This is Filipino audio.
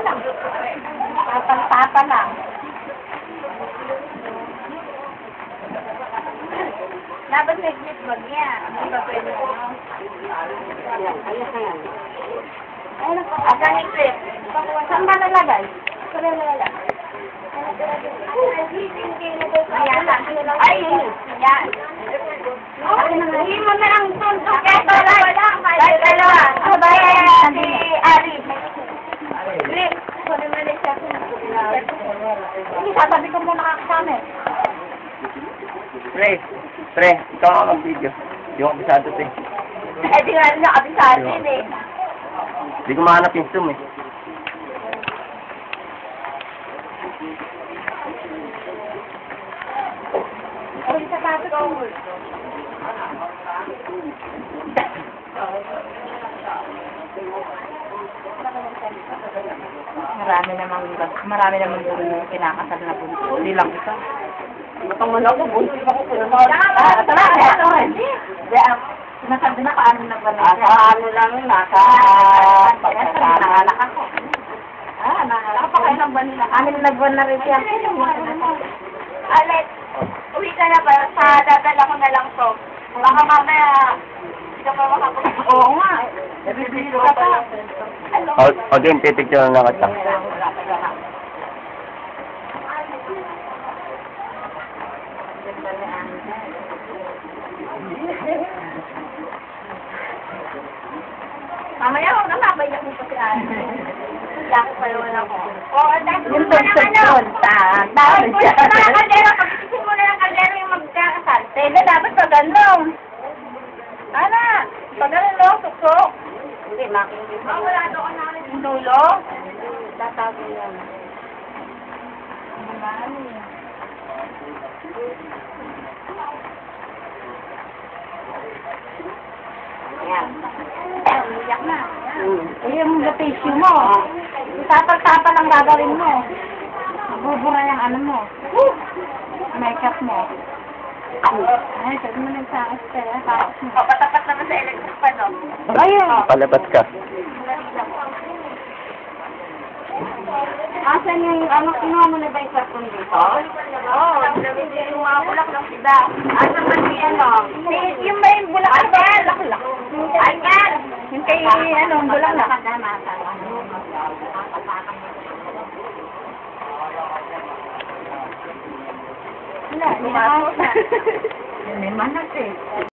lang. Papa lang. Dapat segment ba niya? Hindi ba pwede mo? Ay, kahit trip. Saan ba nalagay? Saan ba nalagay? Ay, yun. Yan. Hindi mo na lang tuntok. Kaya wala. Dahil dalawa. Sabayan si Ari. Grip. Hindi, sasabi ko muna kakasama eh. Pre, ikaw nga mag-video. Hindi ko kabisado ito eh. Eh, di nga rin nakabisado yun eh. Hindi ko mahanap yung Zoom eh. Ay, sa tato ko. Marami naman doon kinakasal na bunso. Hindi lang ito. Itong manok ko, bunso ako pinunod. Nasabi na paano nagbanay siya. Ano lang yun, nasa pagkakalak ako. Nakapakailang ba nila? Amin nagban na rin siya. Alet, uwi ka na ba? Sa dadala ko na lang to. Baka mamaya, hindi ka pa makapagod. Oo nga. Nabibili ka pa. O din, pipicture na kita. Mamaya ako na mabayak mo pa si Ana. Laki pa naman ako. Oo, dahil Yung pagsasun, Ay, kung sa mga kaldero, pag-isip mo na ng kaldero yung magkakasal. Tede, dapat pag ano. Ana, pag ano, suksok. Hindi, makinig. Wala daw ka na yung dulo. Tatago yan. Ayan. Umiyak na. Eh, yung tissue mo. Tapal-tapal ang gagawin mo. Bubura yung ano mo. Makeup mo. Ay, sabi mo nagsakit ka. Tapos mo. O, patapat naman sa electric pa, no? Ayun. Palabat ka. Asan yung, ano, kinuha mo na ba yung karton dito? Oo, yung mga bulak ng sida. Asan ba si ano? Yung ba yung bulak ng sida? Ayan! Yung kay, ano, bulang na. Wala, May manas eh.